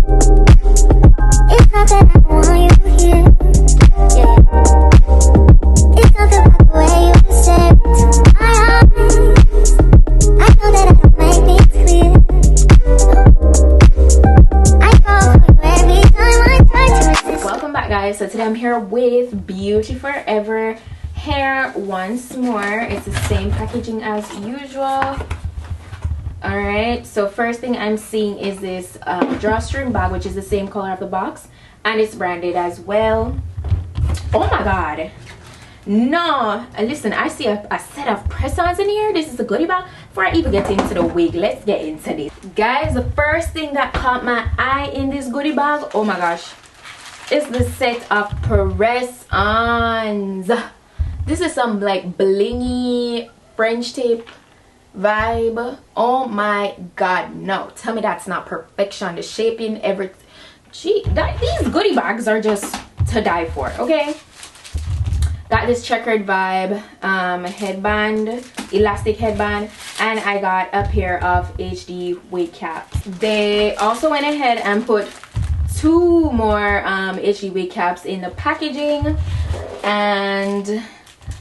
It's not that I want you here, yeah. It's something about the way you stare into my eyes. I know that I don't make things clear. I fall for you every time I try to resist. Welcome back, guys. So today I'm here with Beauty Forever hair once more. It's the same packaging as usual. All right, so first thing I'm seeing is this drawstring bag, which is the same color of the box, and it's branded as well. Oh my god, no, listen, I see a set of press-ons in here. This is a goodie bag. Before I even get into the wig, let's get into this, guys. The first thing that caught my eye in this goodie bag, oh my gosh, is the set of press-ons. This is some like blingy French tip vibe. Oh my god, no, tell me that's not perfection. The shaping, everything. Gee, these goodie bags are just to die for. Okay, got this checkered vibe headband, elastic headband, and I got a pair of HD wig caps. They also went ahead and put two more HD wig caps in the packaging, and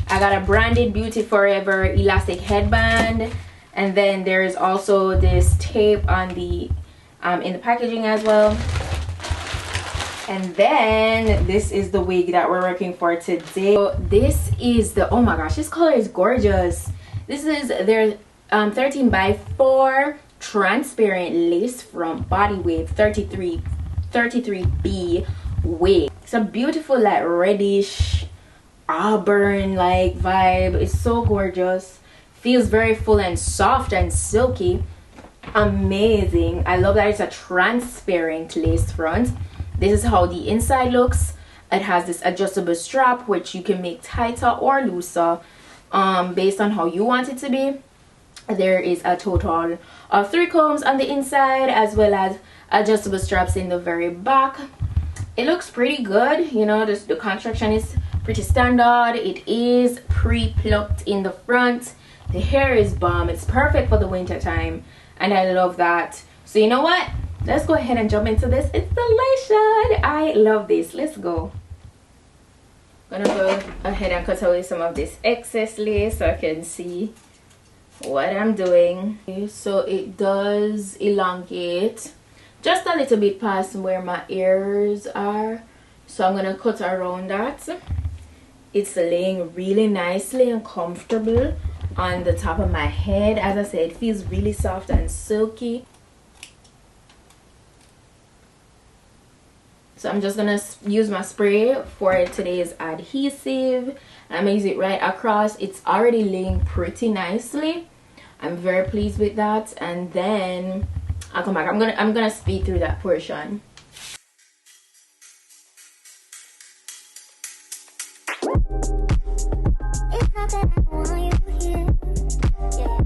I got a branded Beauty Forever elastic headband, and then there's also this tape on the in the packaging as well. And then this is the wig that we're working for today. So this is the, oh my gosh, this color is gorgeous. This is their 13x4 transparent lace front body wave 33B wig. It's a beautiful like reddish auburn like vibe. It's so gorgeous, feels very full and soft and silky. Amazing. I love that it's a transparent lace front. This is how the inside looks. It has this adjustable strap which you can make tighter or looser based on how you want it to be. There is a total of 3 combs on the inside, as well as adjustable straps in the very back. It looks pretty good, you know. The construction is pretty standard. It is pre-plucked in the front. The hair is bomb. It's perfect for the winter time, and I love that. So you know what, let's go ahead and jump into this installation. I love this. Let's go. I'm gonna go ahead and cut away some of this excess lace so I can see what I'm doing. Okay, so it does elongate just a little bit past where my ears are, so I'm gonna cut around that. It's laying really nicely and comfortable on the top of my head. As I said, it feels really soft and silky. So I'm just gonna use my spray for today's adhesive. I'm gonna use it right across. It's already laying pretty nicely. I'm very pleased with that. And then I'll come back. I'm gonna speed through that portion. It's not that I want you here, yeah.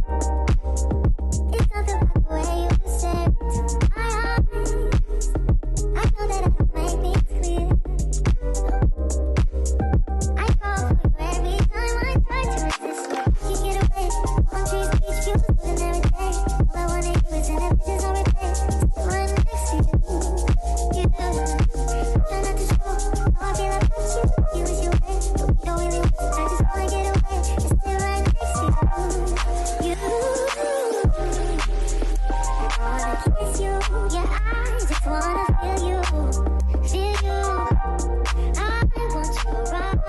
It's something about the way you stare into my eyes. I know that I don't make things clear. I fall for you every time I try to resist. You get away, palm trees, beach views, and every day. All I wanna do is in the bitches on replay. Still I'm next to you. You do. Try not to show how I feel about you. You wish you were, but we don't really want to. I just wanna get away. It's still right next to you. I wanna kiss you. Yeah, I just wanna feel you. Feel you. I want you around.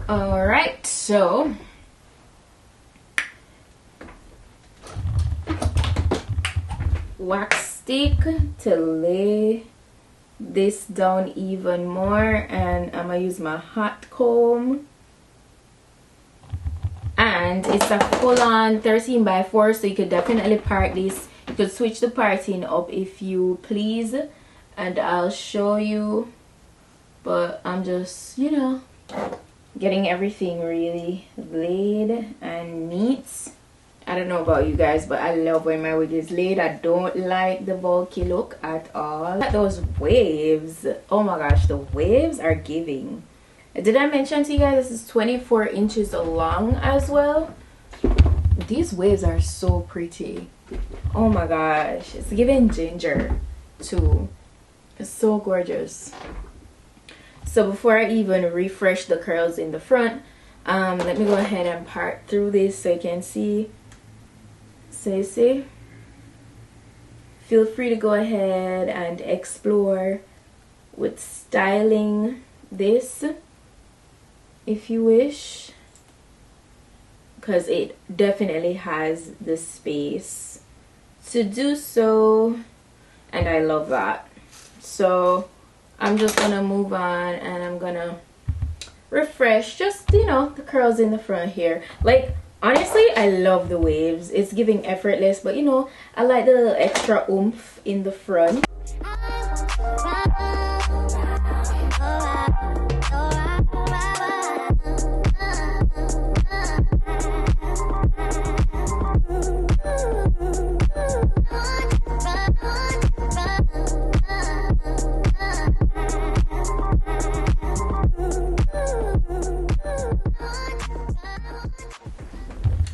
All right, so wax stick to lay this down even more, and I'm gonna use my hot comb, and it's a full-on 13x4, so you could definitely part this. You could switch the parting up if you please, and I'll show you, but I'm just, you know, getting everything really laid and neat. I don't know about you guys, but I love when my wig is laid. I don't like the bulky look at all. Those waves, oh my gosh, the waves are giving. Did I mention to you guys this is 24 inches long as well? These waves are so pretty. Oh my gosh, it's giving ginger too. It's so gorgeous. So before I even refresh the curls in the front, let me go ahead and part through this so you can see. So you see, feel free to go ahead and explore with styling this if you wish, because it definitely has the space to do so, and I love that. So I'm just gonna move on and I'm gonna refresh just, you know, the curls in the front here. Like, honestly, I love the waves. It's giving effortless, but you know, I like the little extra oomph in the front.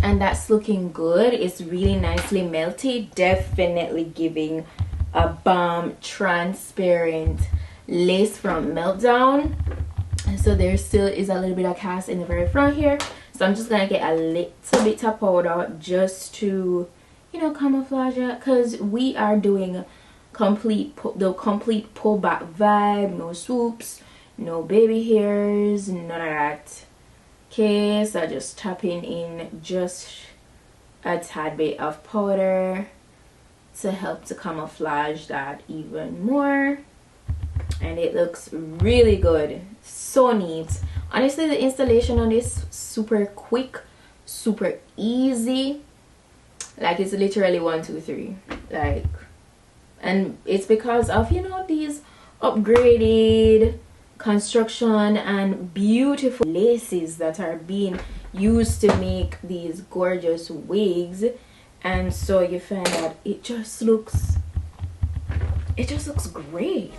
And that's looking good. It's really nicely melty, definitely giving a bomb transparent lace front meltdown. And so there still is a little bit of cast in the very front here, so I'm just gonna get a little bit of powder just to, you know, camouflage it, because we are doing the complete pullback vibe. No swoops, no baby hairs, none of that. Okay, so just tapping in just a tad bit of powder to help to camouflage that even more, and it looks really good, so neat. Honestly, the installation on this super quick, super easy. Like, it's literally 1 2 3, like, and it's because of, you know, these upgraded construction and beautiful laces that are being used to make these gorgeous wigs. And so you find that it just looks great.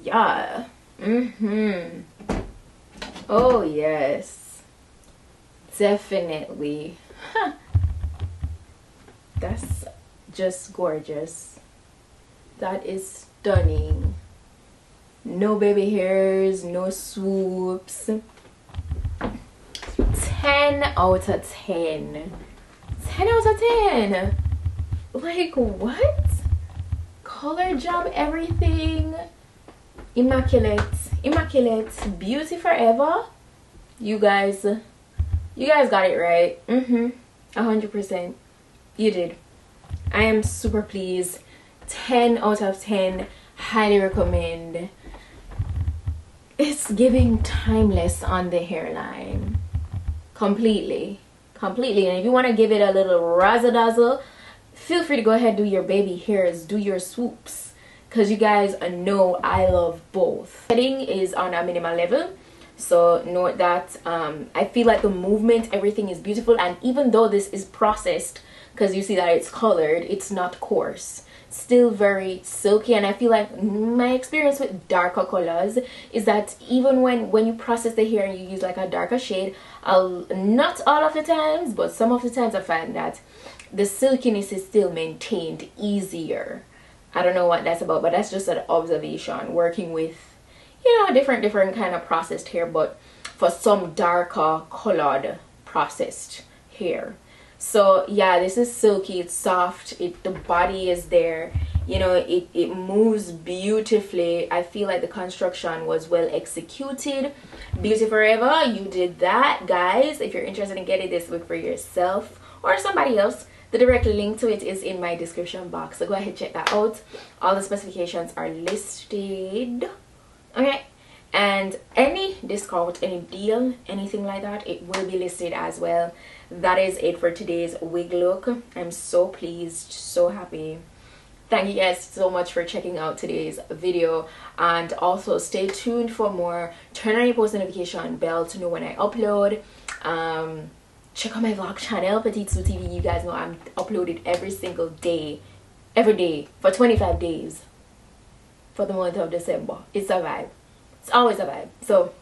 Yeah. Oh yes, definitely. That's just gorgeous. That is stunning. No baby hairs, no swoops. 10 out of 10. 10 out of 10. Like, what? Color job, everything. Immaculate. Immaculate. Beauty forever. You guys got it right. 100%. You did. I am super pleased. 10 out of 10. Highly recommend. It's giving timeless on the hairline. Completely. And if you want to give it a little razzle dazzle, feel free to go ahead and do your baby hairs, do your swoops, because you guys know I love both. Setting is on a minimal level, so note that. I feel like the movement, everything is beautiful, and even though this is processed, because you see that it's colored, it's not coarse, still very silky. And I feel like my experience with darker colors is that even when you process the hair and you use like a darker shade, not all of the times, but some of the times, I find that the silkiness is still maintained easier. I don't know what that's about, but that's just an observation working with, you know, different kind of processed hair, but for some darker colored processed hair. So yeah, this is silky, it's soft, the body is there, you know, it moves beautifully. I feel like the construction was well executed. Beauty forever, you did that, guys. If you're interested in getting this wig for yourself or somebody else, the direct link to it is in my description box, so go ahead, check that out. All the specifications are listed. Okay, and any discount, any deal, anything like that, it will be listed as well. That is it for today's wig look. I'm so pleased, so happy. Thank you guys so much for checking out today's video, and also stay tuned for more. Turn on your post notification bell to know when I upload. Check out my vlog channel, Petite-SUE TV. You guys know I'm uploaded every single day every day for 25 days for the month of December. It's a vibe. It's always a vibe. So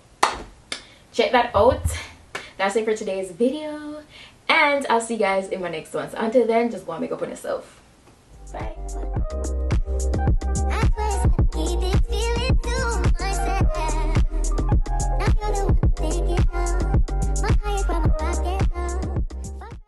check that out. That's it for today's video, and I'll see you guys in my next one. So until then, just go and make up on yourself. Bye. I swear, keep it